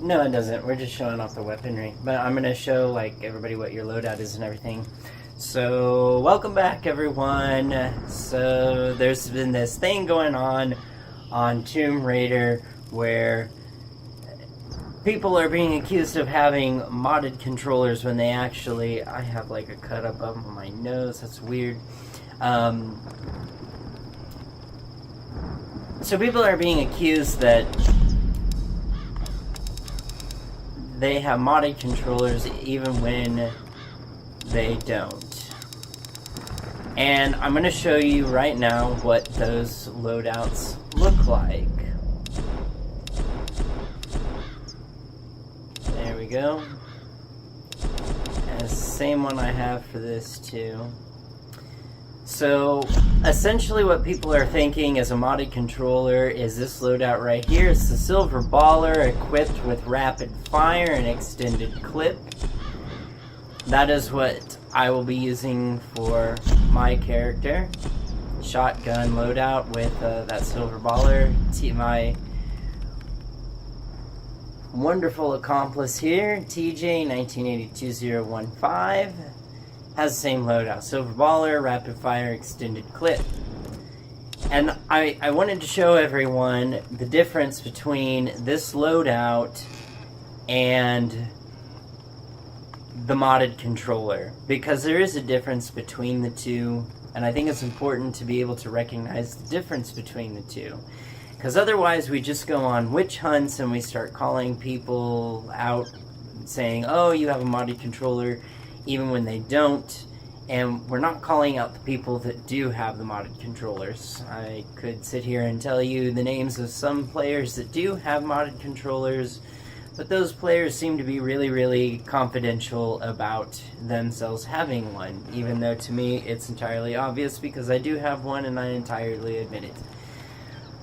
No, it doesn't. We're just showing off the weaponry. But I'm going to show, like, everybody what your loadout is and everything. So, welcome back, everyone. So, there's been this thing going on Tomb Raider where people are being accused of having modded controllers when they actually... I have, like, a cut above my nose. That's weird. So, people are being accused that they have modded controllers even when they don't. And I'm going to show you right now what those loadouts look like. There we go. And it's the same one I have for this too. So, essentially what people are thinking as a modded controller is this loadout right here. It's the Silver Baller equipped with rapid fire and extended clip. That is what I will be using for my character. Shotgun loadout with that Silver Baller. My wonderful accomplice here, TJ 1982-015. Has the same loadout. Silver Baller, rapid fire, extended clip. And I wanted to show everyone the difference between this loadout and the modded controller. Because there is a difference between the two, and I think it's important to be able to recognize the difference between the two. Because otherwise we just go on witch hunts and we start calling people out saying, oh, you have a modded controller, even when they don't, and we're not calling out the people that do have the modded controllers. I could sit here and tell you the names of some players that do have modded controllers, but those players seem to be really, really confidential about themselves having one, even though to me it's entirely obvious because I do have one and I entirely admit it.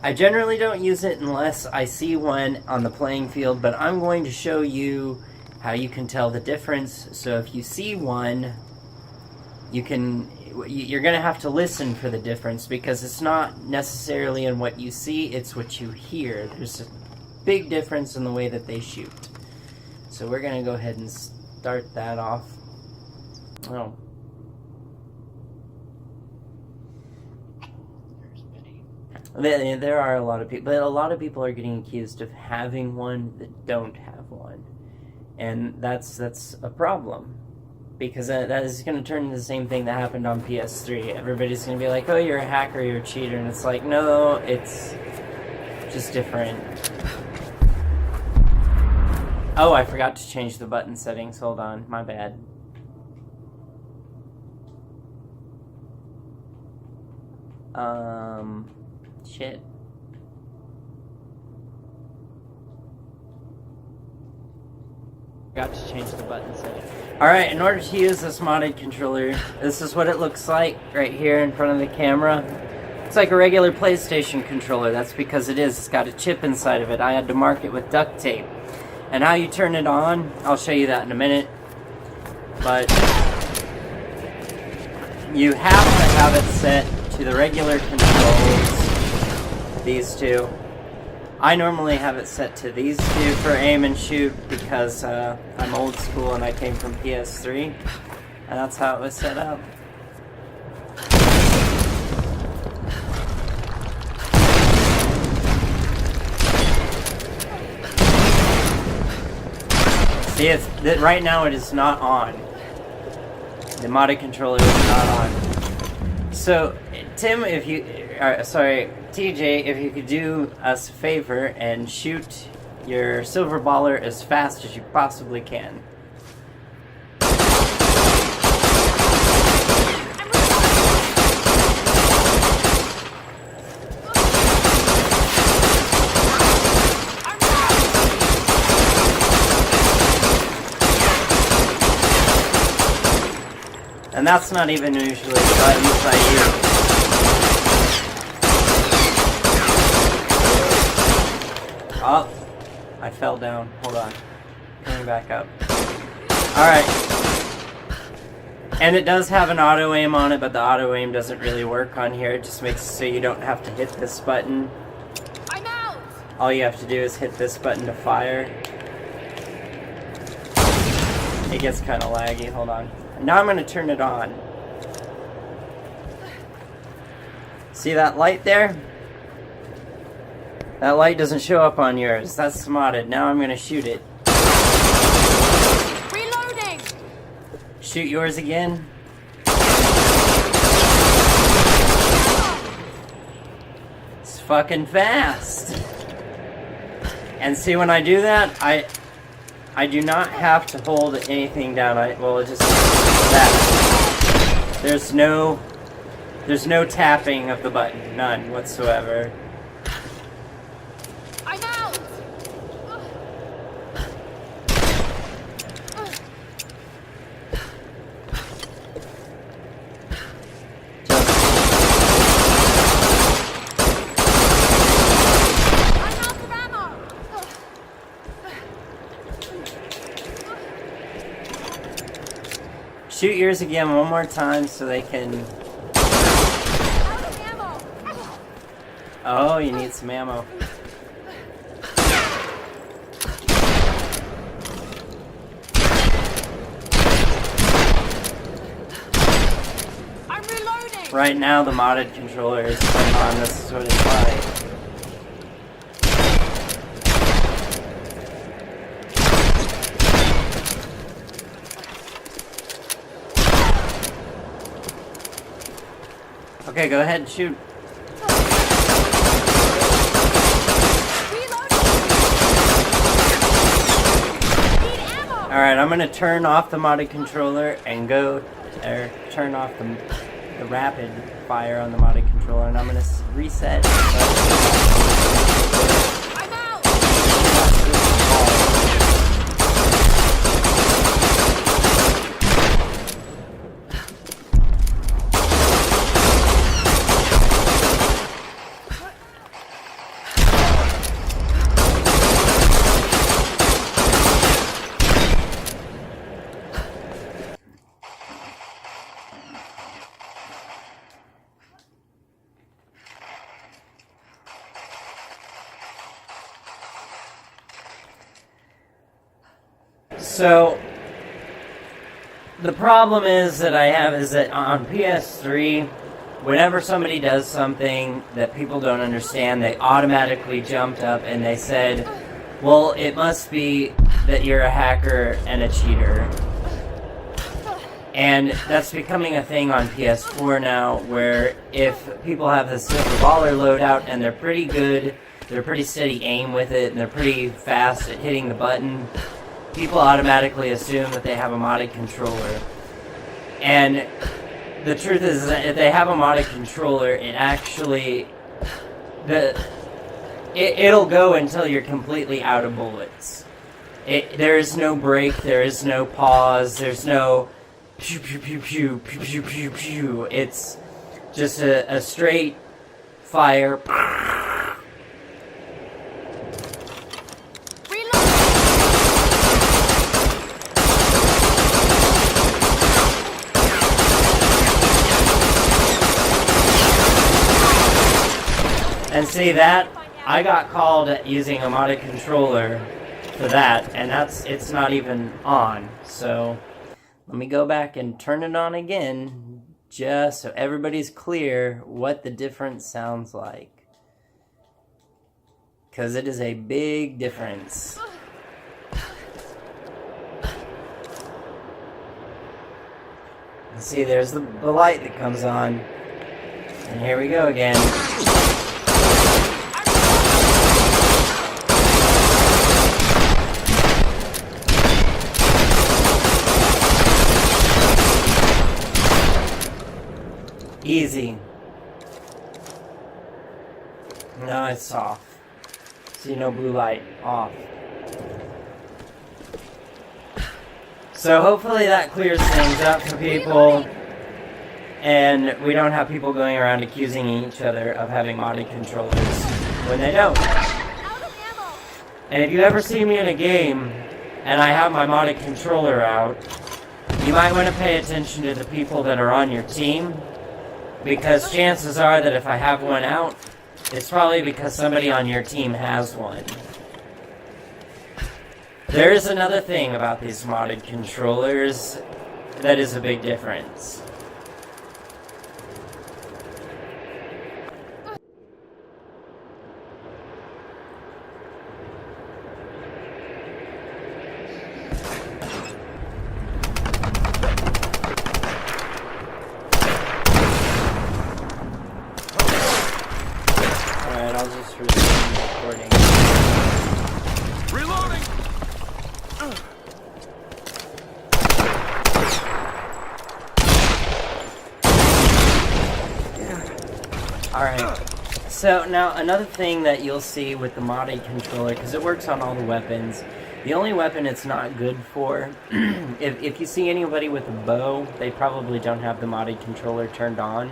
I generally don't use it unless I see one on the playing field, but I'm going to show you how you can tell the difference. So if you see one, you're going to have to listen for the difference because it's not necessarily in what you see, it's what you hear. There's a big difference in the way that they shoot. So we're going to go ahead and start that off. Oh. There are a lot of people, but a lot of people are getting accused of having one that don't have one. And that's a problem, because that is going to turn into the same thing that happened on PS3. Everybody's going to be like, oh, you're a hacker, you're a cheater, and it's like, no, it's just different. Oh, I forgot to change the button settings. Hold on, my bad. Shit. Got to change the button setting. Alright, in order to use this modded controller, this is what it looks like right here in front of the camera. It's like a regular PlayStation controller. That's because it is. It's got a chip inside of it. I had to mark it with duct tape. And how you turn it on, I'll show you that in a minute. But you have to have it set to the regular controls. These two. I normally have it set to these two for aim and shoot because I'm old school and I came from PS3, and that's how it was set up. See, right now it is not on. The modded controller is not on. So, Tim, if you... TJ, if you could do us a favor and shoot your Silver Baller as fast as you possibly can. And that's not even usually buttons I use. Oh, I fell down. Hold on. Coming back up. Alright. And it does have an auto aim on it, but the auto aim doesn't really work on here. It just makes it so you don't have to hit this button. I'm out! All you have to do is hit this button to fire. It gets kind of laggy. Hold on. Now I'm going to turn it on. See that light there? That light doesn't show up on yours. That's modded. Now I'm going to shoot it. Reloading! Shoot yours again. It's fucking fast. And see, when I do that, I do not have to hold anything down. Well, it just that. There's no tapping of the button, none whatsoever. I'm out! I'm out of ammo! Shoot yours again one more time so they can... Out of ammo! Oh, you need some ammo. I'm reloading! Right now, the modded controller is turned on. This is what it's like. Okay, go ahead and shoot. Alright, I'm gonna turn off the modded controller and turn off the rapid fire on the modded controller, and I'm gonna reset. I'm out! So, the problem is that I have is that on PS3, whenever somebody does something that people don't understand, they automatically jumped up and they said, well, it must be that you're a hacker and a cheater. And that's becoming a thing on PS4 now, where if people have the Silver Baller loadout and they're pretty good, they're pretty steady aim with it, and they're pretty fast at hitting the button, people automatically assume that they have a modded controller. And the truth is that if they have a modded controller, it actually... It'll go until you're completely out of bullets. There is no break, there is no pause, there's no pew pew pew pew pew pew pew pew. It's just a straight fire. And see that? I got called at using a modded controller for that, and it's not even on. So let me go back and turn it on again, just so everybody's clear what the difference sounds like. Because it is a big difference. And see, there's the light that comes on. And here we go again. Easy. No, it's off. See, no blue light. Off. So hopefully that clears things up for people, and we don't have people going around accusing each other of having modded controllers when they don't. And if you ever see me in a game and I have my modded controller out, you might want to pay attention to the people that are on your team, because chances are that if I have one out, it's probably because somebody on your team has one. There is another thing about these modded controllers that is a big difference. Alright, I'll just resume recording. Reloading! Alright, so now another thing that you'll see with the modded controller, because it works on all the weapons, the only weapon it's not good for, if you see anybody with a bow, they probably don't have the modded controller turned on.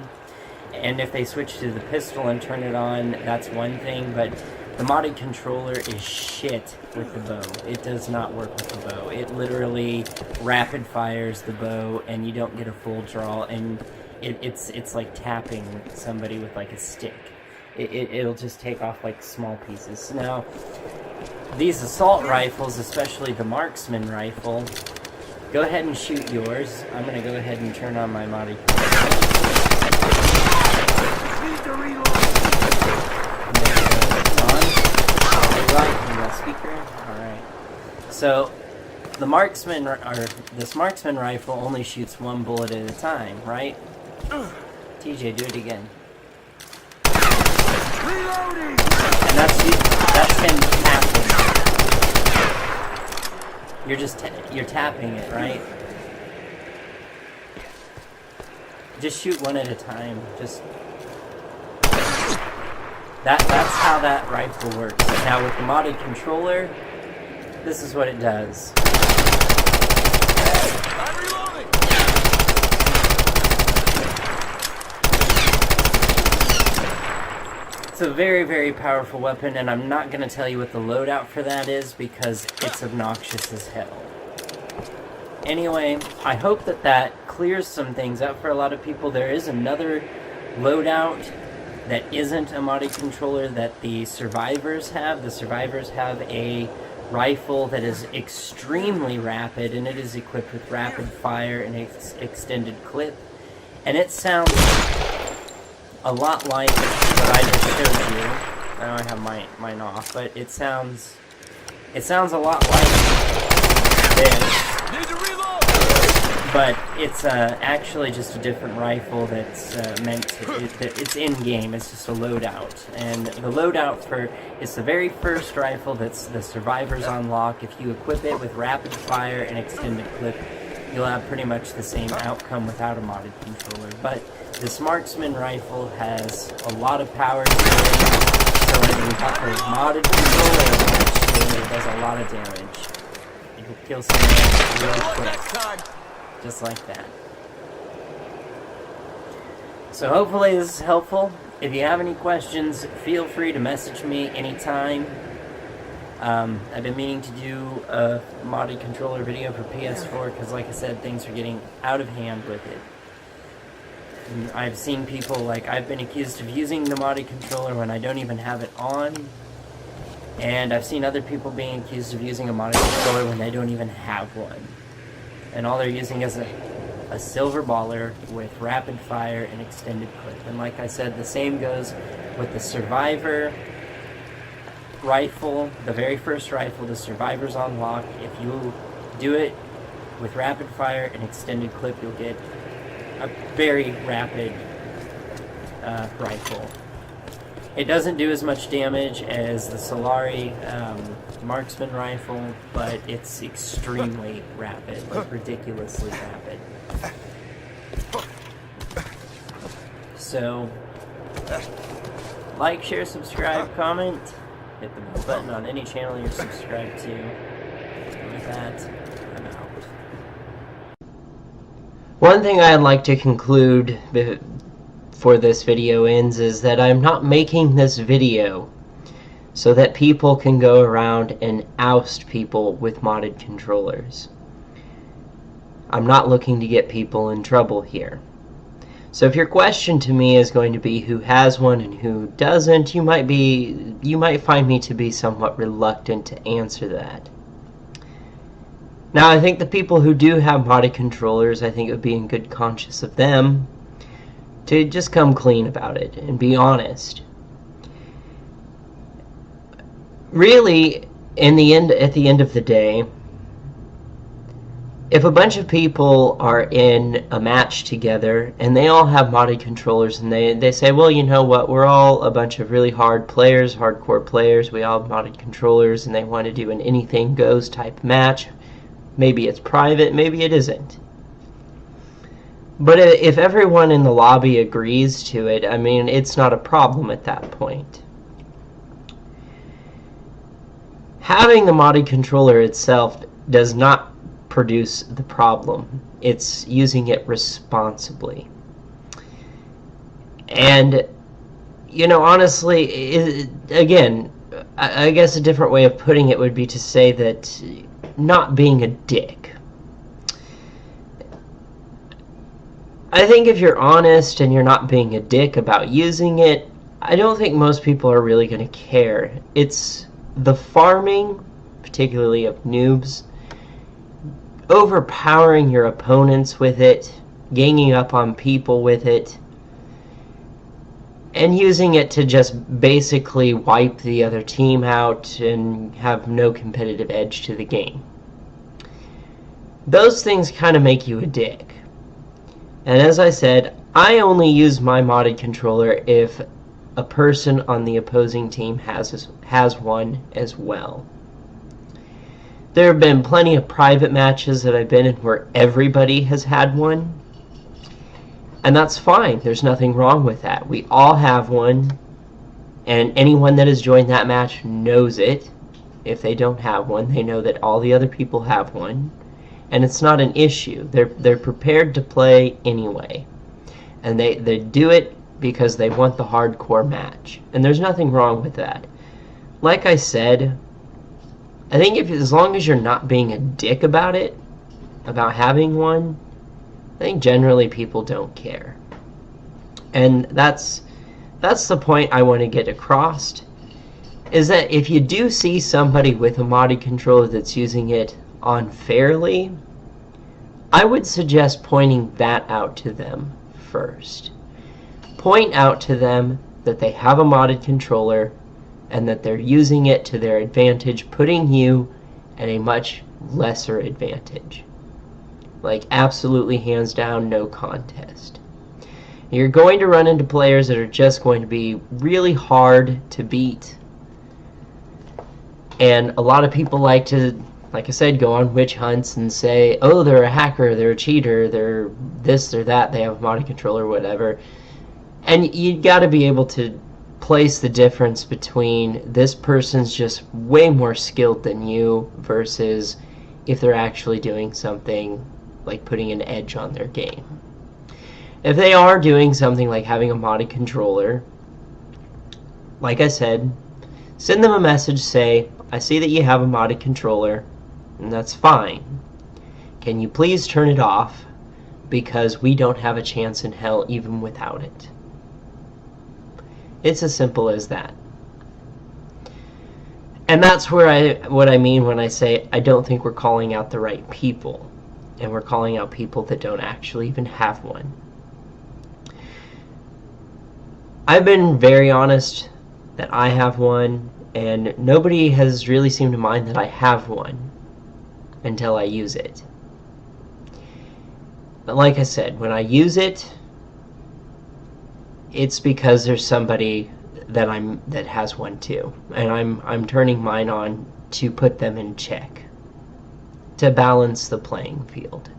And if they switch to the pistol and turn it on, that's one thing, but the modded controller is shit with the bow. It does not work with the bow. It literally rapid fires the bow, and you don't get a full draw, and it's like tapping somebody with like a stick. It'll just take off like small pieces. Now, these assault rifles, especially the marksman rifle, go ahead and shoot yours. I'm gonna go ahead and turn on my modded controller. Speaker. All right. So the marksman, or this marksman rifle, only shoots one bullet at a time, right? TJ, do it again. Reloading! And that's him tapping. You're tapping it, right? Just shoot one at a time. That's how that rifle works. Now with the modded controller, this is what it does. I'm reloading! It's a very, very powerful weapon, and I'm not going to tell you what the loadout for that is because it's obnoxious as hell. Anyway, I hope that clears some things up for a lot of people. There is another loadout that isn't a modded controller that the survivors have. The survivors have a rifle that is extremely rapid, and it is equipped with rapid fire and extended clip. And it sounds a lot like what I just showed you. I know I have mine off, but it sounds a lot like this. Need to reload! But it's actually just a different rifle that's meant to, it's in-game, it's just a loadout. And the loadout it's the very first rifle that's the survivors unlock. If you equip it with rapid fire and extended clip, you'll have pretty much the same outcome without a modded controller. But this marksman rifle has a lot of power to it, so when you have a modded controller attached to it, it does a lot of damage. It will kill someone really quick. Next time! Just like that. So hopefully this is helpful. If you have any questions, feel free to message me anytime. I've been meaning to do a modded controller video for PS4 because, like I said, things are getting out of hand with it. And I've seen people, like, I've been accused of using the modded controller when I don't even have it on. And I've seen other people being accused of using a modded controller when they don't even have one. And all they're using is a silver baller with rapid fire and extended clip. And like I said, the same goes with the survivor rifle, the very first rifle, the survivors unlock. If you do it with rapid fire and extended clip, you'll get a very rapid rifle. It doesn't do as much damage as the Solari marksman rifle, but it's extremely rapid, like ridiculously rapid. So, like, share, subscribe, comment, hit the bell button on any channel you're subscribed to. And with that, I'm out. One thing I'd like to conclude before this video ends is that I'm not making this video so that people can go around and oust people with modded controllers. I'm not looking to get people in trouble here. So if your question to me is going to be who has one and who doesn't, you might find me to be somewhat reluctant to answer that. Now, I think the people who do have modded controllers, I think it would be in good conscience of them to just come clean about it and be honest. Really, at the end of the day, if a bunch of people are in a match together and they all have modded controllers and they say, well, you know what, we're all a bunch of really hardcore players, we all have modded controllers, and they want to do an anything goes type match, maybe it's private, maybe it isn't. But if everyone in the lobby agrees to it, I mean, it's not a problem at that point. Having the modded controller itself does not produce the problem. It's using it responsibly. And, you know, honestly, again, I guess a different way of putting it would be to say that not being a dick. I think if you're honest and you're not being a dick about using it, I don't think most people are really going to care. It's the farming, particularly of noobs, overpowering your opponents with it, ganging up on people with it, and using it to just basically wipe the other team out and have no competitive edge to the game. Those things kind of make you a dick. And as I said, I only use my modded controller if a person on the opposing team has one as well. There have been plenty of private matches that I've been in where everybody has had one, and that's fine. There's nothing wrong with that. We all have one, and anyone that has joined that match knows it. If they don't have one, they know that all the other people have one, and it's not an issue. They're prepared to play anyway, and they do it because they want the hardcore match, and there's nothing wrong with that. Like I said, I think as long as you're not being a dick about it, about having one, I think generally people don't care. And that's the point I want to get across, is that if you do see somebody with a modded controller that's using it unfairly, I would suggest pointing that out to them first. Point out to them that they have a modded controller and that they're using it to their advantage, putting you at a much lesser advantage. Like, absolutely hands down, no contest. You're going to run into players that are just going to be really hard to beat. And a lot of people like to, like I said, go on witch hunts and say, oh, they're a hacker, they're a cheater, they're this, they're that, they have a modded controller, whatever. And you got to be able to place the difference between this person's just way more skilled than you versus if they're actually doing something like putting an edge on their game. If they are doing something like having a modded controller, like I said, send them a message, say, I see that you have a modded controller, and that's fine. Can you please turn it off, because we don't have a chance in hell even without it. It's as simple as that. And that's what I mean when I say I don't think we're calling out the right people. And we're calling out people that don't actually even have one. I've been very honest that I have one, and nobody has really seemed to mind that I have one until I use it. But like I said, when I use it, it's because there's somebody that has one too, and I'm turning mine on to put them in check, to balance the playing field.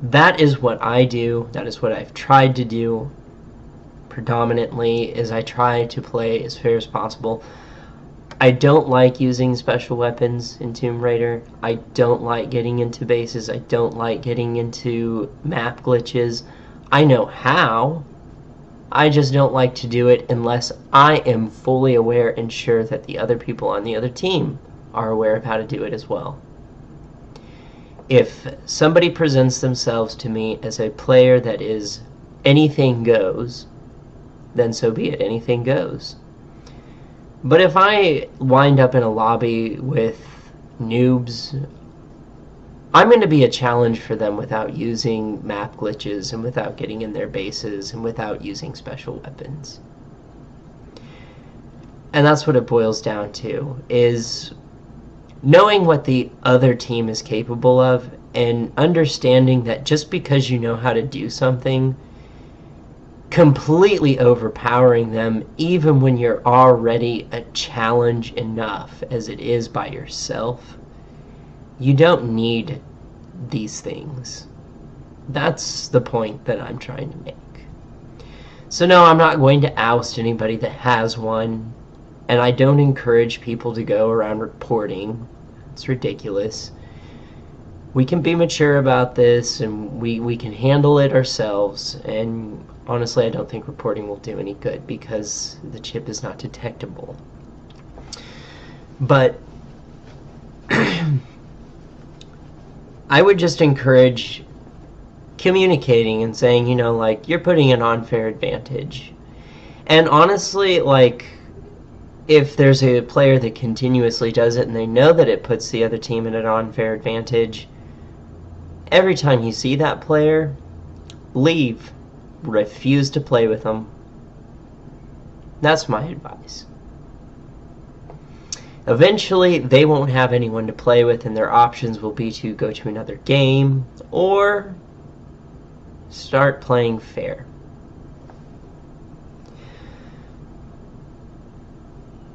That is what I do. That is what I've tried to do predominantly, is I try to play as fair as possible. I don't like using special weapons in Tomb Raider. I don't like getting into bases. I don't like getting into map glitches. I know how. I just don't like to do it unless I am fully aware and sure that the other people on the other team are aware of how to do it as well. If somebody presents themselves to me as a player that is anything goes, then so be it, anything goes. But if I wind up in a lobby with noobs I'm going to be a challenge for them without using map glitches and without getting in their bases and without using special weapons. And that's what it boils down to, is knowing what the other team is capable of and understanding that just because you know how to do something, completely overpowering them even when you're already a challenge enough as it is by yourself, you don't need these things. That's the point that I'm trying to make. So no, I'm not going to oust anybody that has one, and I don't encourage people to go around reporting. It's ridiculous. We can be mature about this, and we can handle it ourselves, and honestly, I don't think reporting will do any good because the chip is not detectable. But I would just encourage communicating and saying, you know, like, you're putting an unfair advantage. And honestly, like, if there's a player that continuously does it and they know that it puts the other team in an unfair advantage, every time you see that player, leave. Refuse to play with them. That's my advice. Eventually, they won't have anyone to play with, and their options will be to go to another game or start playing fair.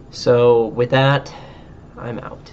So, with that, I'm out.